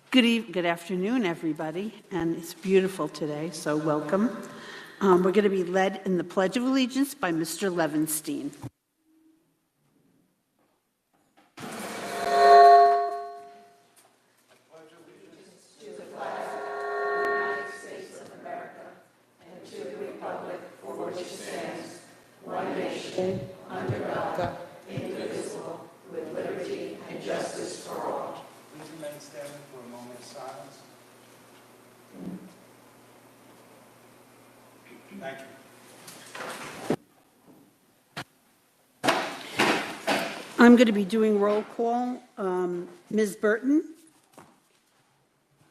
Good afternoon, everybody, and it's beautiful today, so welcome. We're going to be led in the Pledge of Allegiance by Mr. Levenstein. Standing for a moment of silence. Thank you. I'm going to be doing roll call. Ms. Burton?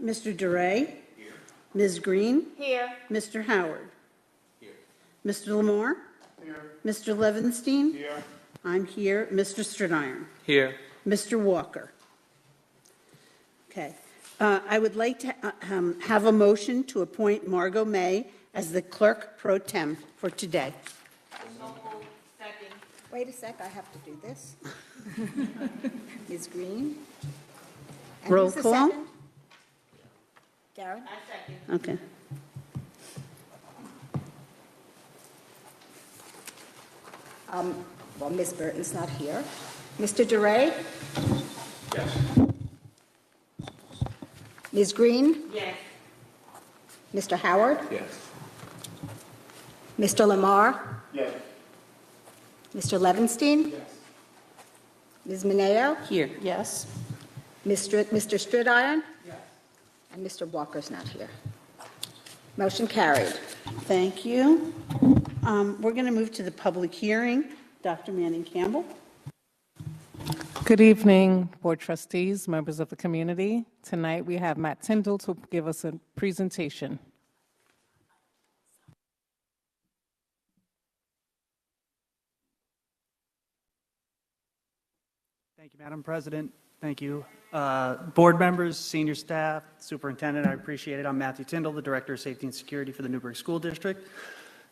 Mr. DeRay? Here. Ms. Green? Here. Mr. Howard? Here. Mr. Lamar? Here. Mr. Levenstein? Here. I'm here. Mr. Stradiron? Here. Mr. Walker? Okay. I would like to have a motion to appoint Margot May as the clerk pro tem for today. Second. Wait a sec, I have to do this. Ms. Green? And Roll who's the call. second? Darren? I second. Okay. Well, Ms. Burton's not here. Mr. DeRay? Yes. Ms. Green? Yes. Mr. Howard? Yes. Mr. Lamar? Yes. Mr. Levenstein? Yes. Ms. Mineo? Here, yes. Mr. Stradiron? Yes. And Mr. Walker's not here. Motion carried. Thank you. We're going to move to the public hearing. Dr. Manning Campbell. Good evening, Board Trustees, members of the community. Tonight we have Matt Tyndall to give us a presentation. Thank you, Madam President. Thank you. Board members, senior staff, superintendent, I appreciate it. I'm Matthew Tyndall, the Director of Safety and Security for the Newburgh School District,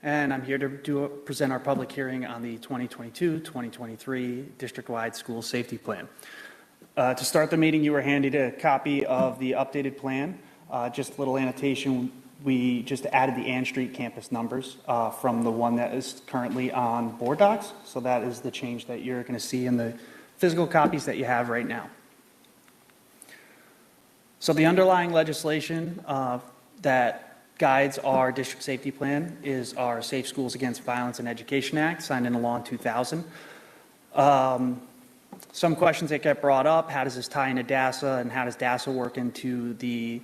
and I'm here to present our public hearing on the 2022-2023 district-wide school safety plan. To start the meeting, you were handed a copy of the updated plan. Just a little annotation, we just added the Ann Street campus numbers from the one that is currently on board docs, so that is the change that you're going to see in the physical copies that you have right now. So the underlying legislation that guides our district safety plan is our Safe Schools Against Violence and Education Act, signed into law in 2000. Some questions that get brought up: how does this tie into DASA, and how does DASA work into the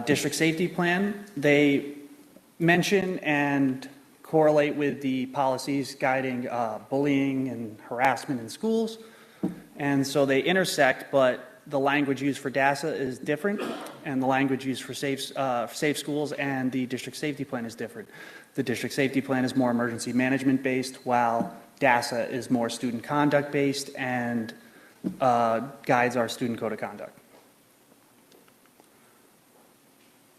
district safety plan? They mention and correlate with the policies guiding bullying and harassment in schools, and so they intersect, but the language used for DASA is different, and the language used for safe schools and the district safety plan is different. The district safety plan is more emergency management based, while DASA is more student conduct based and guides our student code of conduct.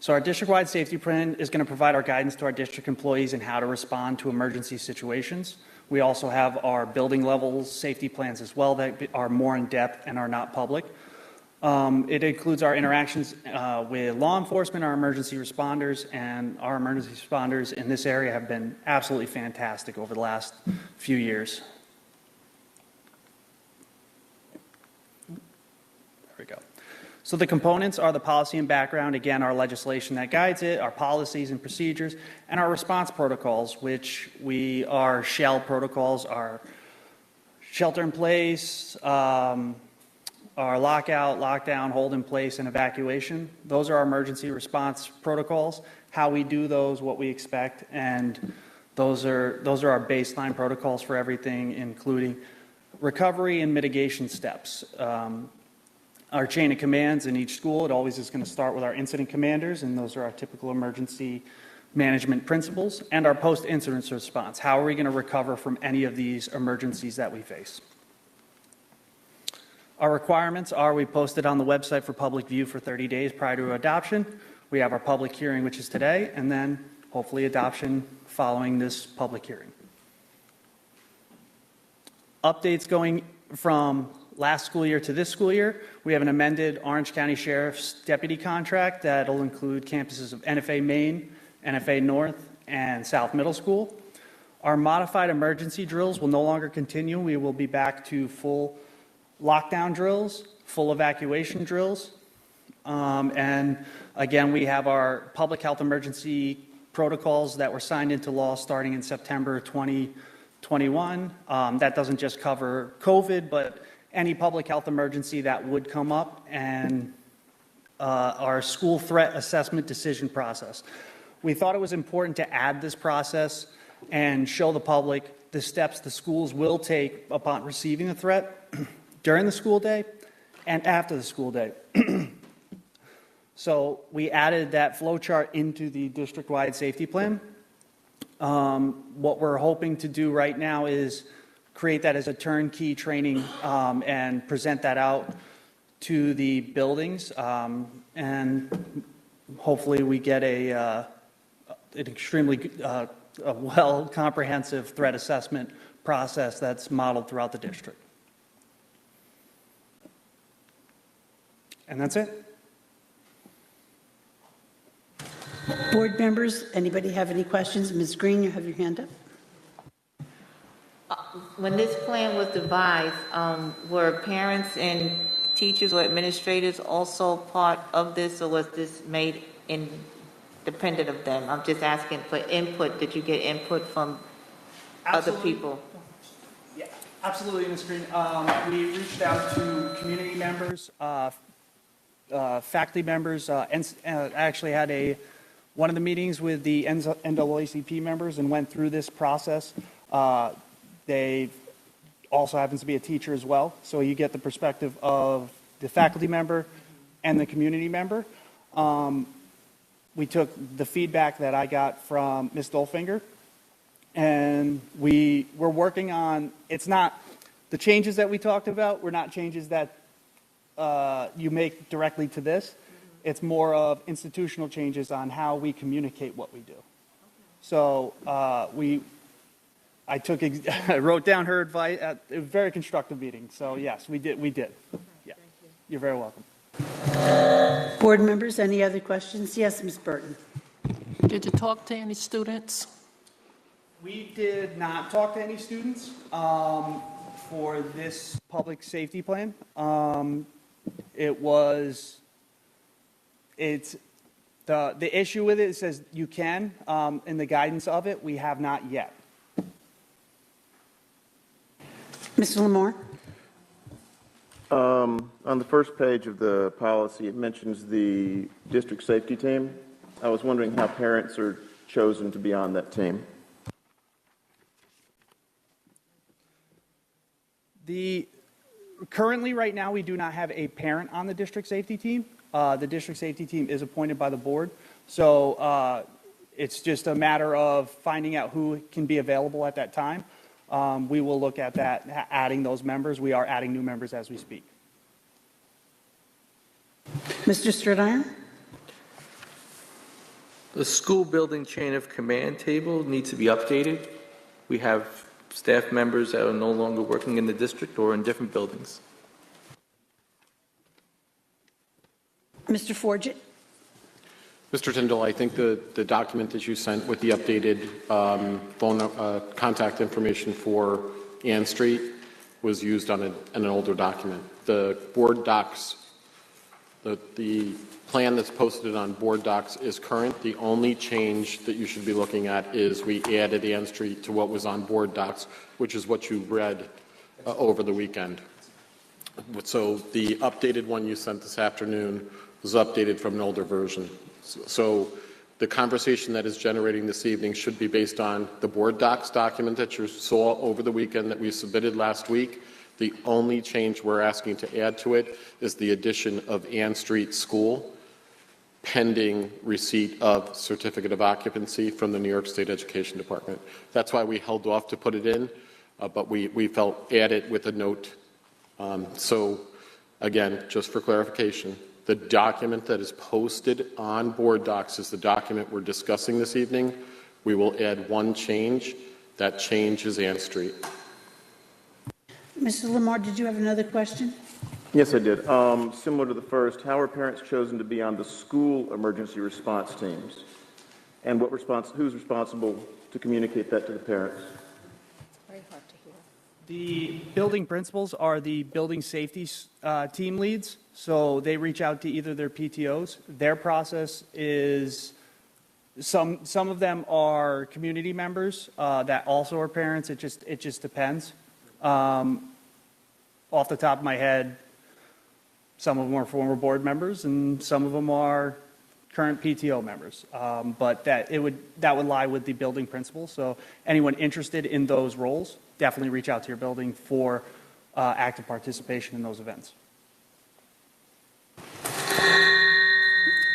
So our district-wide safety plan is going to provide our guidance to our district employees in how to respond to emergency situations. We also have our building level safety plans as well that are more in depth and are not public. It includes our interactions with law enforcement, our emergency responders, and our emergency responders in this area have been absolutely fantastic over the last few years. There we go. So the components are the policy and background, again, our legislation that guides it, our policies and procedures, and our response protocols, which our shell protocols are shelter in place, our lockout, lockdown, hold in place, and evacuation. Those are our emergency response protocols, how we do those, what we expect, and those are our baseline protocols for everything, including recovery and mitigation steps. Our chain of commands in each school, it always is going to start with our incident commanders, and those are our typical emergency management principles, and our post-incident response. How are we going to recover from any of these emergencies that we face? Our requirements are: we posted on the website for public view for 30 days prior to adoption. We have our public hearing, which is today, and then hopefully adoption following this public hearing. Updates going from last school year to this school year, we have an amended Orange County Sheriff's Deputy contract that'll include campuses of NFA Main, NFA North, and South Middle School. Our modified emergency drills will no longer continue. We will be back to full lockdown drills, full evacuation drills. And again, we have our public health emergency protocols that were signed into law starting in September 2021. That doesn't just cover COVID, but any public health emergency that would come up, and our school threat assessment decision process. We thought it was important to add this process and show the public the steps the schools will take upon receiving the threat during the school day and after the school day. So we added that flow chart into the district-wide safety plan. What we're hoping to do right now is create that as a turnkey training and present that out to the buildings. And hopefully we get an extremely well comprehensive threat assessment process that's modeled throughout the district. And that's it. Board members, anybody have any questions? Ms. Green, you have your hand up. When this plan was devised, were parents and teachers or administrators also part of this, or was this made independent of them? I'm just asking for input. Did you get input from other people? Yeah, absolutely, Ms. Green. We reached out to community members, faculty members, and actually had one of the meetings with the NAACP members and went through this process. They also happens to be a teacher as well, so you get the perspective of the faculty member and the community member. We took the feedback that I got from Ms. Dolfinger, and we're working on, it's not, the changes that we talked about were not changes that you make directly to this. It's more of institutional changes on how we communicate what we do. So I wrote down her advice. It was a very constructive meeting. So yes, we did. Yeah, you're very welcome. Board members, any other questions? Yes, Ms. Burton. Did you talk to any students? We did not talk to any students for this public safety plan. It's the issue with it says you can, in the guidance of it, we have not yet. Mr. Lamore? On the first page of the policy, it mentions the district safety team. I was wondering how parents are chosen to be on that team. Currently, right now, we do not have a parent on the district safety team. The district safety team is appointed by the board. So it's just a matter of finding out who can be available at that time. We will look at that, adding those members. We are adding new members as we speak. Mr. Stridiron? The school building chain of command table needs to be updated. We have staff members that are no longer working in the district or in different buildings. Mr. Forget? Mr. Tyndall, I think the document that you sent with the updated phone contact information for Ann Street was used on an older document. The board docs, the plan that's posted on board docs is current. The only change that you should be looking at is we added Ann Street to what was on board docs, which is what you read over the weekend. So the updated one you sent this afternoon was updated from an older version. So the conversation that is generating this evening should be based on the board docs document that you saw over the weekend that we submitted last week. The only change we're asking to add to it is the addition of Ann Street School pending receipt of certificate of occupancy from the New York State Education Department. That's why we held off to put it in, but we felt add it with a note. So again, just for clarification, the document that is posted on board docs is the document we're discussing this evening. We will add one change. That change is Ann Street. Mrs. Lamar, did you have another question? Yes, I did. Similar to the first, how are parents chosen to be on the school emergency response teams? And who's responsible to communicate that to the parents? Very hard to hear. The building principals are the building safety team leads, so they reach out to either their PTOs. Their process is, some of them are community members that also are parents. It just depends. Off the top of my head, some of them are former board members, and some of them are current PTO members. But that would lie with the building principal. So anyone interested in those roles, definitely reach out to your building for active participation in those events.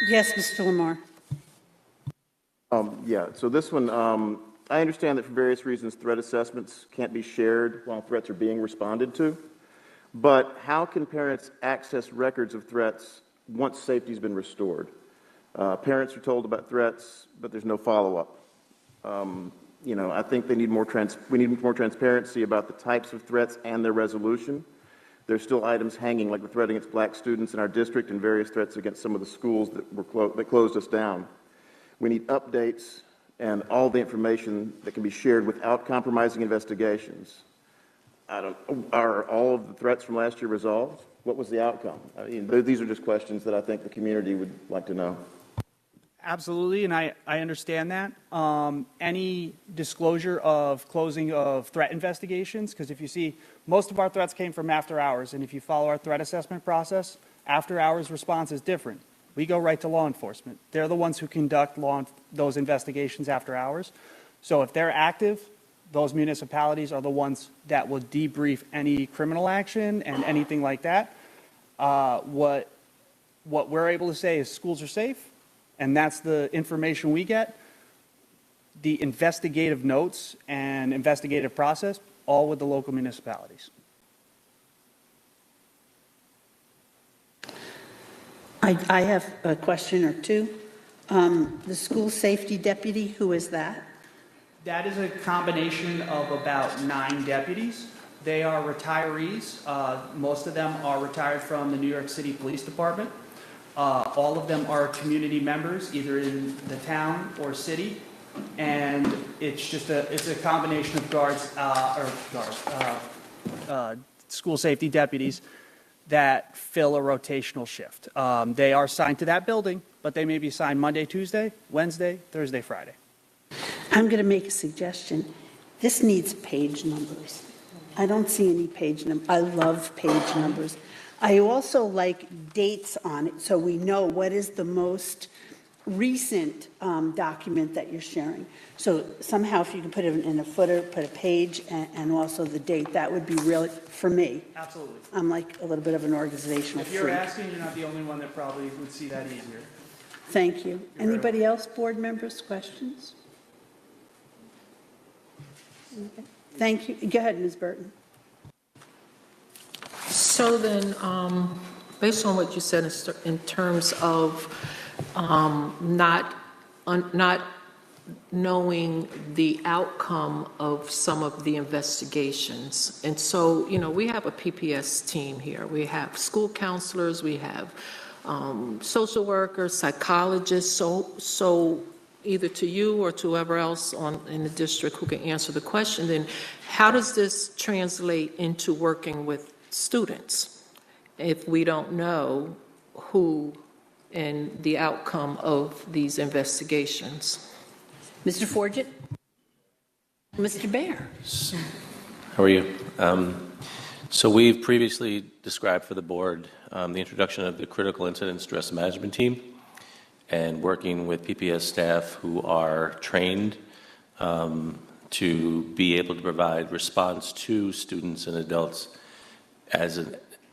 Yes, Mr. Lamar. Yeah, so this one, I understand that for various reasons, threat assessments can't be shared while threats are being responded to. But how can parents access records of threats once safety's been restored? Parents are told about threats, but there's no follow-up. I think we need more transparency about the types of threats and their resolution. There's still items hanging, like the threat against black students in our district and various threats against some of the schools that closed us down. We need updates and all the information that can be shared without compromising investigations. Are all of the threats from last year resolved? What was the outcome? I mean, these are just questions that I think the community would like to know. Absolutely, and I understand that. Any disclosure of closing of threat investigations, because if you see, most of our threats came from after hours, and if you follow our threat assessment process, after hours response is different. We go right to law enforcement. They're the ones who conduct those investigations after hours. So if they're active, those municipalities are the ones that will debrief any criminal action and anything like that. What we're able to say is schools are safe, and that's the information we get. The investigative notes and investigative process, all with the local municipalities. I have a question or two. The school safety deputy, who is that? That is a combination of about 9 deputies. They are retirees. Most of them are retired from the New York City Police Department. All of them are community members, either in the town or city. And it's a combination of school safety deputies that fill a rotational shift. They are assigned to that building, but they may be assigned Monday, Tuesday, Wednesday, Thursday, Friday. I'm going to make a suggestion. This needs page numbers. I don't see any page numbers. I love page numbers. I also like dates on it so we know what is the most recent document that you're sharing. So somehow if you can put it in a footer, put a page and also the date, that would be really, for me. Absolutely. I'm like a little bit of an organizational If you're freak. asking, you're not the only one that probably would see that easier. Thank you. Anybody else, board members, questions? Okay. Thank you. Go ahead, Ms. Burton. So then, based on what you said in terms of not knowing the outcome of some of the investigations, and so, we have a PPS team here. We have school counselors, we have social workers, psychologists, so either to you or to whoever else in the district who can answer the question, then how does this translate into working with students if we don't know who and the outcome of these investigations? Mr. Forget? Mr. Bear? How are you? So we've previously described for the board the introduction of the Critical Incident Stress Management Team and working with PPS staff who are trained to be able to provide response to students and adults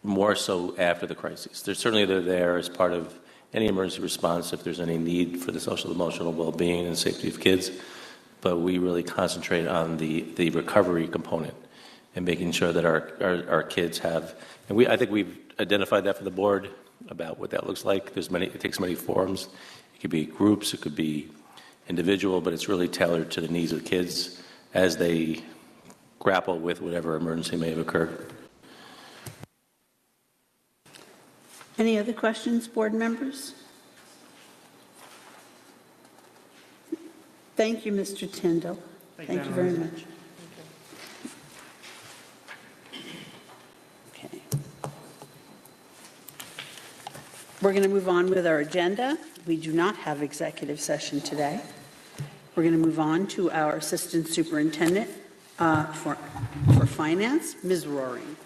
more so after the crises. They're there as part of any emergency response if there's any need for the social emotional well-being and safety of kids, but we really concentrate on the recovery component and making sure that our kids have, and I think we've identified that for the board about what that looks like. It takes many forms. It could be groups, it could be individual, but it's really tailored to the needs of the kids as they grapple with whatever emergency may have occurred. Any other questions, board members? Thank you, Mr. Tyndall. Thank you very much. Okay. We're going to move on with our agenda. We do not have executive session today. We're going to move on to our Assistant Superintendent for Finance, Ms. Roaring.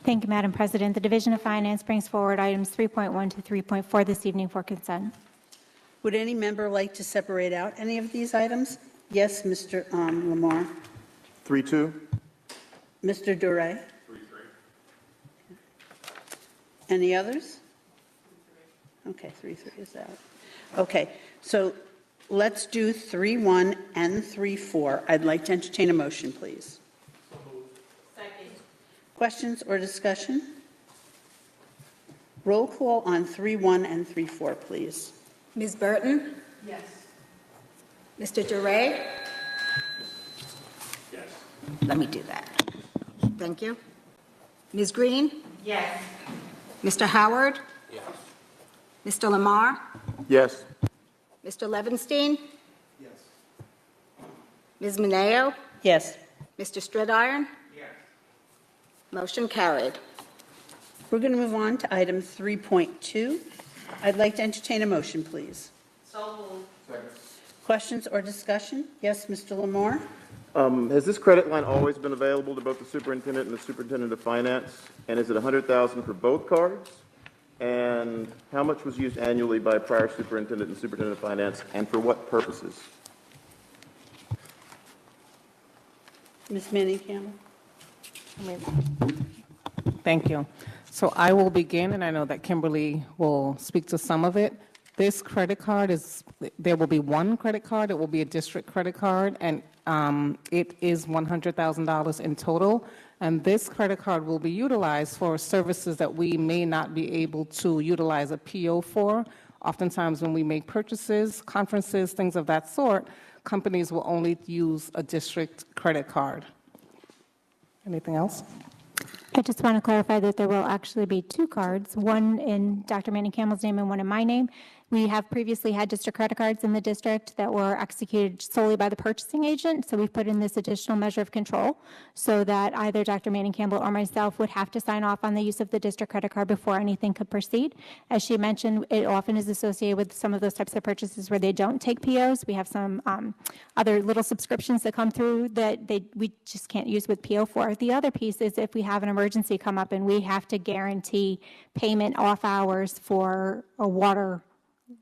Thank you, Madam President. The Division of Finance brings forward items 3.1 to 3.4 this evening for consent. Would any member like to separate out any of these items? Yes, Mr. Lamar. 3-2? Mr. Duray? 3-3. Any others? Okay, 3-3 is out. Okay, so let's do 3-1 and 3-4. I'd like to entertain a motion, please. Second. Questions or discussion? Roll call on 3-1 and 3-4, please. Ms. Burton? Yes. Mr. Duray? Yes. Let me do that. Thank you. Ms. Green? Yes. Mr. Howard? Yes. Mr. Lamar? Yes. Mr. Levinstein? Yes. Ms. Mineo? Yes. Mr. Stridiron? Yes. Motion carried. We're going to move on to item 3.2. I'd like to entertain a motion, please. So moved. Second. Questions or discussion? Yes, Mr. Lamar? Has this credit line always been available to both the superintendent and the superintendent of finance? And is it $100,000 for both cards? And how much was used annually by prior superintendent and superintendent of finance, and for what purposes? Ms. Manning Campbell? Thank you. So I will begin, and I know that Kimberly will speak to some of it. This credit card there will be one credit card. It will be a district credit card, and it is $100,000 in total. And this credit card will be utilized for services that we may not be able to utilize a PO for. Oftentimes when we make purchases, conferences, things of that sort, companies will only use a district credit card. Anything else? I just want to clarify that there will actually be two cards, one in Dr. Manning Campbell's name and one in my name. We have previously had district credit cards in the district that were executed solely by the purchasing agent, so we've put in this additional measure of control so that either Dr. Manning Campbell or myself would have to sign off on the use of the district credit card before anything could proceed. As she mentioned, it often is associated with some of those types of purchases where they don't take POs. We have some other little subscriptions that come through that we just can't use with PO for. The other piece is if we have an emergency come up and we have to guarantee payment off hours for a water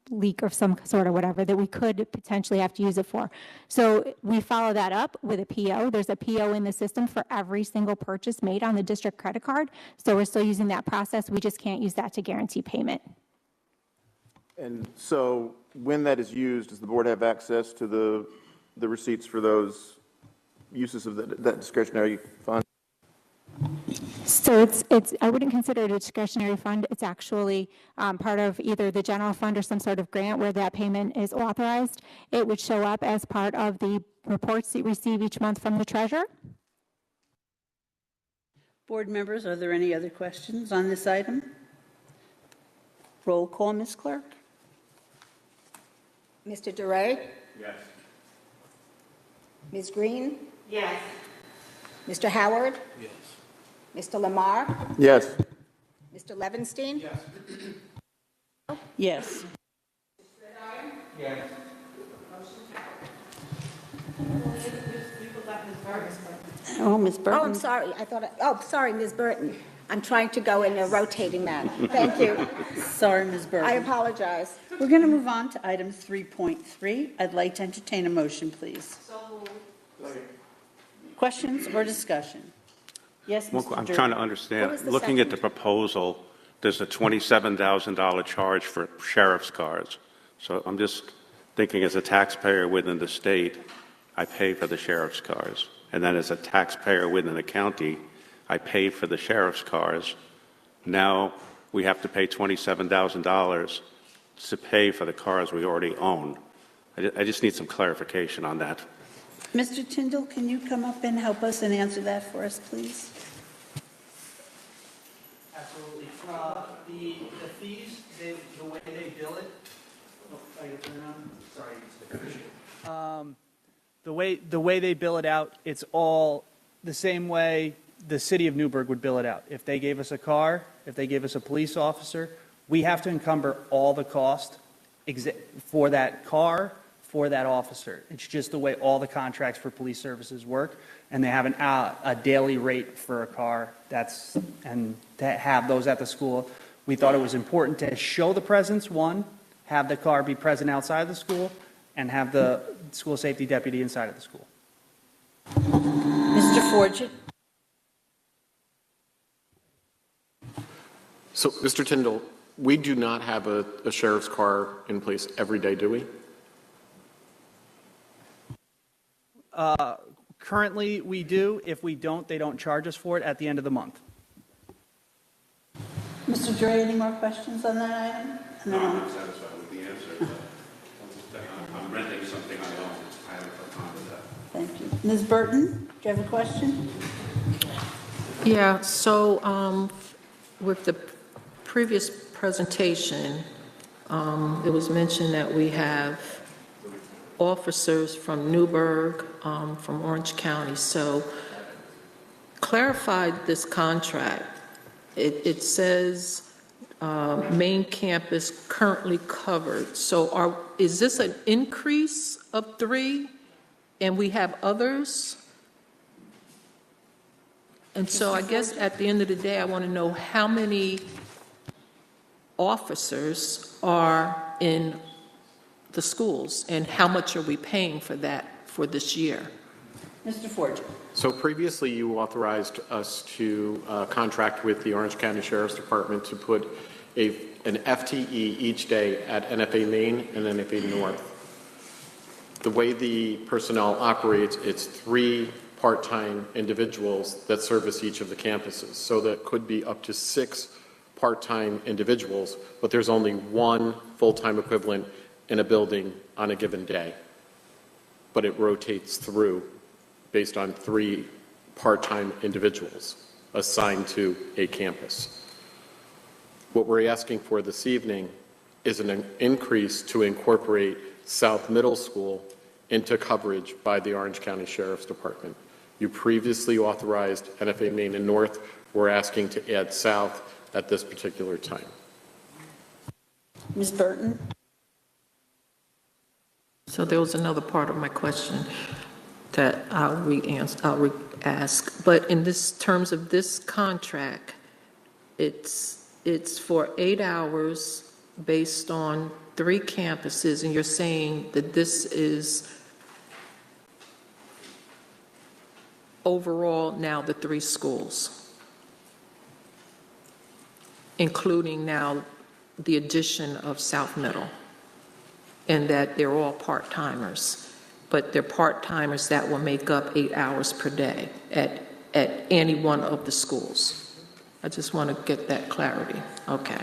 leak of some sort or whatever that we could potentially have to use it for. So we follow that up with a PO. There's a PO in the system for every single purchase made on the district credit card. So we're still using that process. We just can't use that to guarantee payment. And so when that is used, does the board have access to the receipts for those uses of that discretionary fund? So it's I wouldn't consider it a discretionary fund. It's actually part of either the general fund or some sort of grant where that payment is authorized. It would show up as part of the reports that you receive each month from the treasurer. Board members, are there any other questions on this item? Roll call, Ms. Clerk. Mr. Duray? Yes. Ms. Green? Yes. Mr. Howard? Yes. Mr. Lamar? Yes. Mr. Levinstein? Yes. Yes. Yes. Oh, Ms. Burton. Oh, I'm sorry. Sorry, Ms. Burton. I'm trying to go in a rotating manner. Thank you. Sorry, Ms. Burton. I apologize. We're going to move on to item 3.3. I'd like to entertain a motion, please. So moved. Questions or discussion? Yes, Mr. I'm Durden. trying to What understand. was the Looking at the second? proposal, there's a $27,000 charge for sheriff's cars. So I'm just thinking, as a taxpayer within the state, I pay for the sheriff's cars. And then as a taxpayer within the county, I pay for the sheriff's cars. Now we have to pay $27,000 to pay for the cars we already own. I just need some clarification on that. Mr. Tyndall, can you come up and help us and answer that for us, please? Absolutely. The fees, the way they bill it, I can turn it on? Sorry. The way they bill it out, it's all the same way the city of Newburgh would bill it out. If they gave us a car, if they gave us a police officer, we have to encumber all the cost for that car, for that officer. It's just the way all the contracts for police services work, and they have a daily rate for a car. And to have those at the school, we thought it was important to show the presence, one, have the car be present outside the school, and have the school safety deputy inside of the school. Mr. Forget? So, Mr. Tyndall, we do not have a sheriff's car in place every day, do we? Currently, we do. If we don't, they don't charge us for it at the end of the month. Mr. Dre, any more questions on that item? No, I'm not satisfied with the answer. I'm renting something I own. I have a time with that. Thank you. Ms. Burton, do you have a question? Yeah, so with the previous presentation, it was mentioned that we have officers from Newburgh, from Orange County. So clarify this contract. It says main campus currently covered. So is this an increase of 3 and we have others? And so I guess at the end of the day, I want to know how many officers are in the schools and how much are we paying for that for this year? Mr. Forget? So previously, you authorized us to contract with the Orange County Sheriff's Department to put an FTE each day at NFA Main and NFA North. The way the personnel operates, it's 3 part-time individuals that service each of the campuses. So that could be up to 6 part-time individuals, but there's only 1 full-time equivalent in a building on a given day. But it rotates through based on 3 part-time individuals assigned to a campus. What we're asking for this evening is an increase to incorporate South Middle School into coverage by the Orange County Sheriff's Department. You previously authorized NFA Main and North. We're asking to add South at this particular time. Ms. Burton? So there was another part of my question that I'll re-ask. But in this terms of this contract, it's for 8 hours based on 3 campuses, and you're saying that this is overall now the 3 schools, including now the addition of South Middle, and that they're all part-timers, but they're part-timers that will make up 8 hours per day at any one of the schools. I just want to get that clarity. Okay.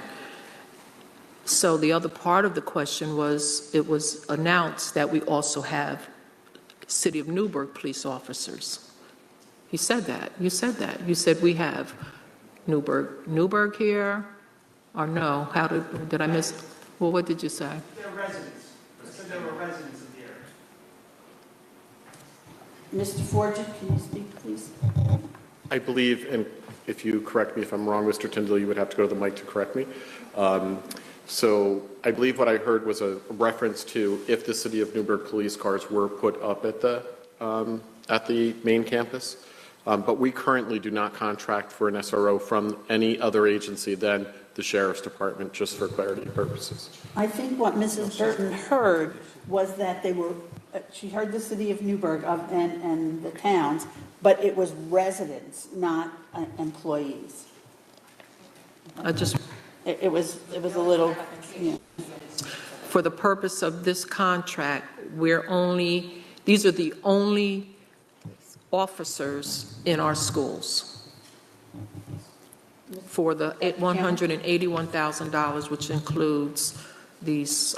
So the other part of the question was, it was announced that we also have City of Newburgh police officers. You said that. You said that. You said we have Newburgh here, or no? How did I miss? Well, what did you say? They're residents. I said they were residents of the area. Mr. Forget, can you speak, please? I believe, and if you correct me if I'm wrong, Mr. Tyndall, you would have to go to the mic to correct me. So I believe what I heard was a reference to if the City of Newburgh police cars were put up at the main campus. But we currently do not contract for an SRO from any other agency than the Sheriff's Department, just for clarity purposes. I think what Mrs. Burton heard was that they were, she heard the City of Newburgh and the towns, but it was residents, not employees. It was a little, yeah. For the purpose of this contract, these are the only officers in our schools for the $181,000, which includes these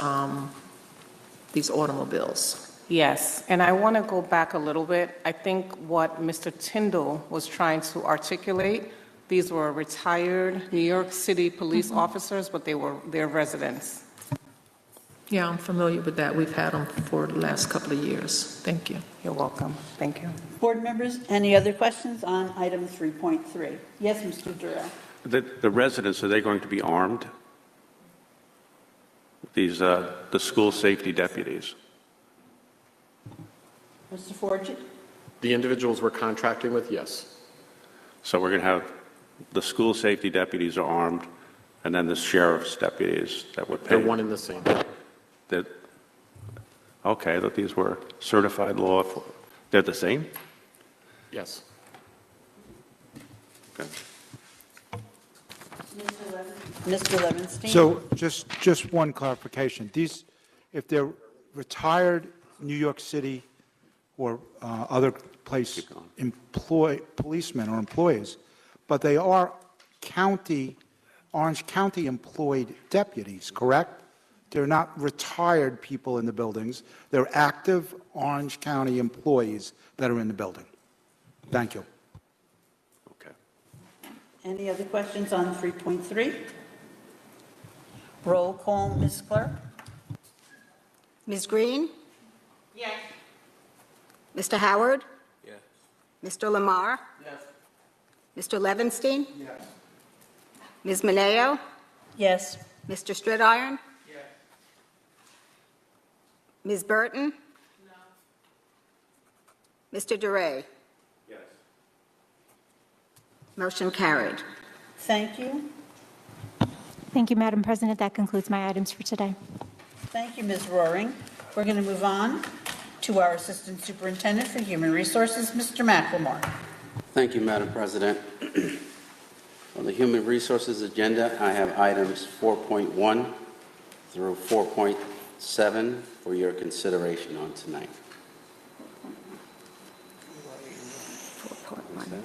automobiles. Yes, and I want to go back a little bit. I think what Mr. Tyndall was trying to articulate These were retired New York City police officers, but they're residents. Yeah, I'm familiar with that. We've had them for the last couple of years. Thank you. You're welcome. Thank you. Board members, any other questions on item 3.3? Yes, Mr. Durrell. The residents, are they going to be armed? These, the school safety deputies? Mr. Forgy? The individuals we're contracting with, yes. So we're going to have the school safety deputies are armed, and then the sheriff's deputies that would pay. They're one and the same. Okay, I thought these were certified law. They're the same? Yes. Okay. Mr. Levinstein? So just one clarification. These, if they're retired New York City or other place policemen or employees, but they are Orange County employed deputies, correct? They're not retired people in the buildings. They're active Orange County employees that are in the building. Thank you. Okay. Any other questions on 3.3? Roll call, Ms. Clerk? Ms. Green? Yes. Mr. Howard? Yes. Mr. Lamar? Yes. Mr. Levinstein? Yes. Ms. Mineo? Yes. Mr. Stridiron? Yes. Ms. Burton? No. Mr. DeRay? Yes. Motion carried. Thank you. Thank you, Madam President. That concludes my items for today. Thank you, Ms. Roaring. We're going to move on to our Assistant Superintendent for Human Resources, Mr. McLemore. Thank you, Madam President. On the Human Resources agenda, I have items 4.1 through 4.7 for your consideration on tonight. 4.1.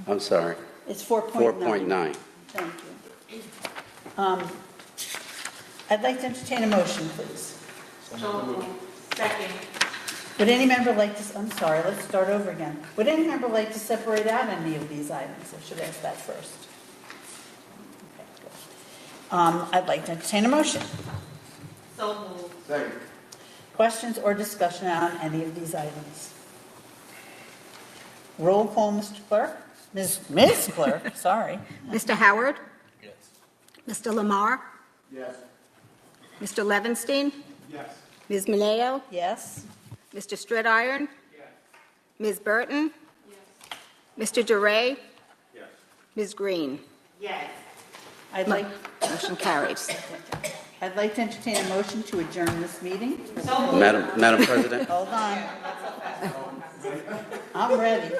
I'm sorry, It's 4.9. 4.9. Thank you. I'd like to entertain a motion, please. Second. Would any member like to, I'm sorry, let's start over again. Would any member like to separate out any of these items? I should ask that first. Okay, good. I'd like to entertain a motion. So moved. Second. Questions or discussion on any of these items? Roll call, Mr. Clerk. Ms. Clerk, sorry. Mr. Howard? Yes. Mr. Lamar? Yes. Mr. Levinstein? Yes. Ms. Mineo? Yes. Mr. Stridiron? Yes. Ms. Burton? Yes. Mr. DeRay? Yes. Ms. Green? Yes. Motion carries. I'd like to entertain a motion to adjourn this meeting. Madam President, Hold on. I'm ready.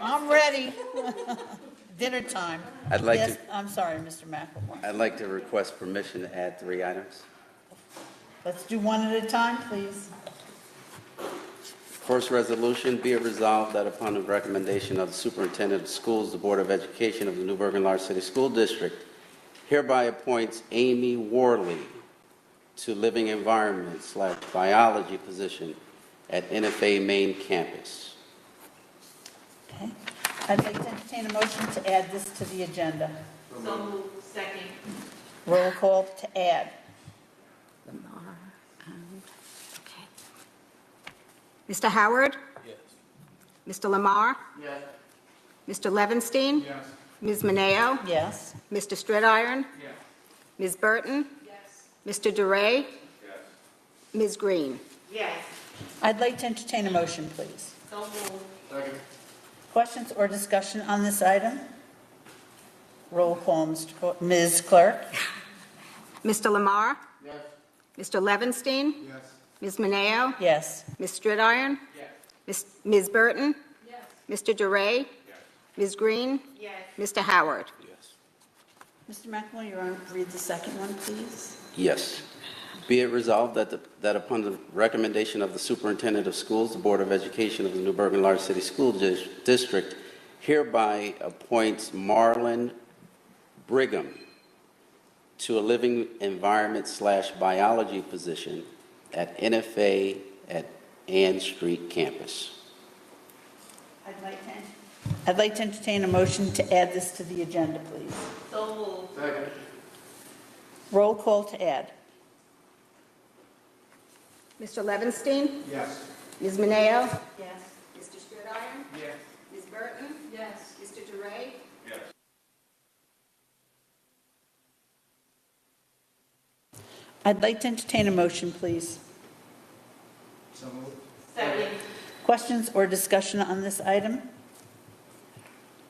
I'm ready. Dinner time. I'd like Yes, to- I'm sorry, Mr. McLemore. I'd like to request permission to add 3 items. Let's do one at a time, please. First resolution, be it resolved that upon the recommendation of the Superintendent of Schools, the Board of Education of the Newburgh and Large City School District hereby appoints Amy Worley to Living Environment / Biology position at NFA Main Campus. Okay. I'd like to entertain a motion to add this to the agenda. So moved. Second. Roll call to add. Lamar and, okay. Mr. Howard? Yes. Mr. Lamar? Yes. Mr. Levinstein? Yes. Ms. Mineo? Yes. Mr. Stridiron? Yes. Ms. Burton? Yes. Mr. DeRay? Yes. Ms. Green? Yes. I'd like to entertain a motion, please. So moved. Second. Questions or discussion on this item? Roll call, Ms. Clerk. Mr. Lamar? Yes. Mr. Levinstein? Yes. Ms. Mineo? Yes. Ms. Stridiron? Yes. Ms. Burton? Yes. Mr. DeRay? Yes. Ms. Green? Yes. Mr. Howard? Yes. Mr. McElroy, you want to read the second one, please? Yes. Be it resolved that upon the recommendation of the Superintendent of Schools, the Board of Education of the Newburgh and Large City School District hereby appoints Marlon Brigham to a Living Environment / Biology position at NFA at Ann Street Campus. I'd like to entertain a motion to add this to the agenda, please. So moved. Roll call to add. Mr. Levinstein? Yes. Ms. Mineo? Yes. Mr. Stridiron? Yes. Ms. Burton? Yes. Mr. DeRay? I'd like to entertain a motion, please. So moved. Second. Questions or discussion on this item?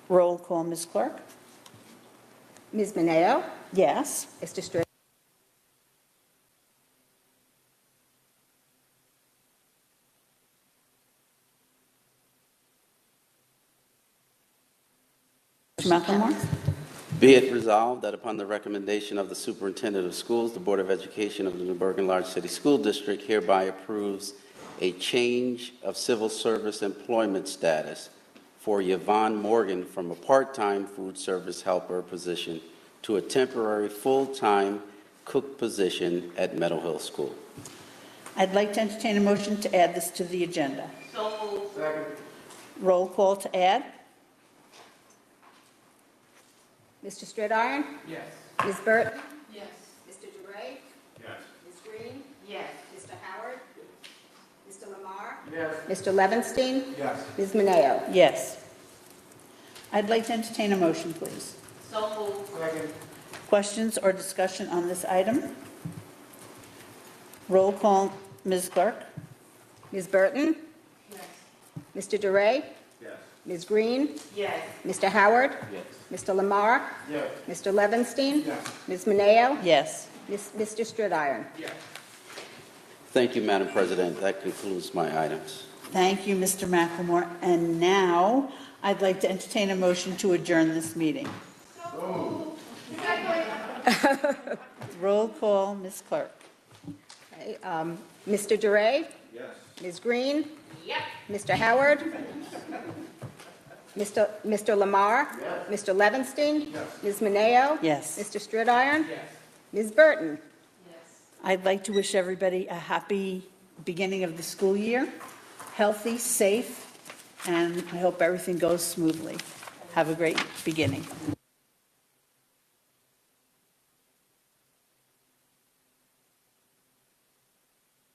Roll call, Ms. Clark? Ms. Mineo? Yes. Mr. Stridiron? Mr. McLemore? Be it resolved that upon the recommendation of the Superintendent of Schools, the Board of Education of the Newburgh Large City School District hereby approves a change of civil service employment status for Yvonne Morgan from a part-time food service helper position to a temporary full-time cook position at Meadow Hill School. I'd like to entertain a motion to add this to the agenda. So moved. Roll call to add. Mr. Stridiron? Yes. Ms. Burton? Yes. Mr. DeRay? Yes. Ms. Green? Yes. Mr. Howard? Mr. Lamar? Yes. Mr. Levinstein? Yes. Ms. Mineo? Yes. I'd like to entertain a motion, please. So moved. Second. Questions or discussion on this item? Roll call, Ms. Clark? Ms. Burton? Yes. Mr. DeRay? Yes. Ms. Green? Yes. Mr. Howard? Yes. Mr. Lamar? Yes. Mr. Levinstein? Yes. Ms. Mineo? Yes. Mr. Stridiron? Yes. Thank you, Madam President. That concludes my items. Thank you, Mr. McLemore. And now, I'd like to entertain a motion to adjourn this meeting. Roll call, Ms. Clark? Okay, Mr. DeRay? Yes. Ms. Green? Yep. Mr. Howard? Mr. Lamar? Mr. Levinstein? Ms. Mineo? Yes. Mr. Stridiron? Yes. Ms. Burton? I'd like to wish everybody a happy beginning of the school year, healthy, safe, and I hope everything goes smoothly. Have a great beginning.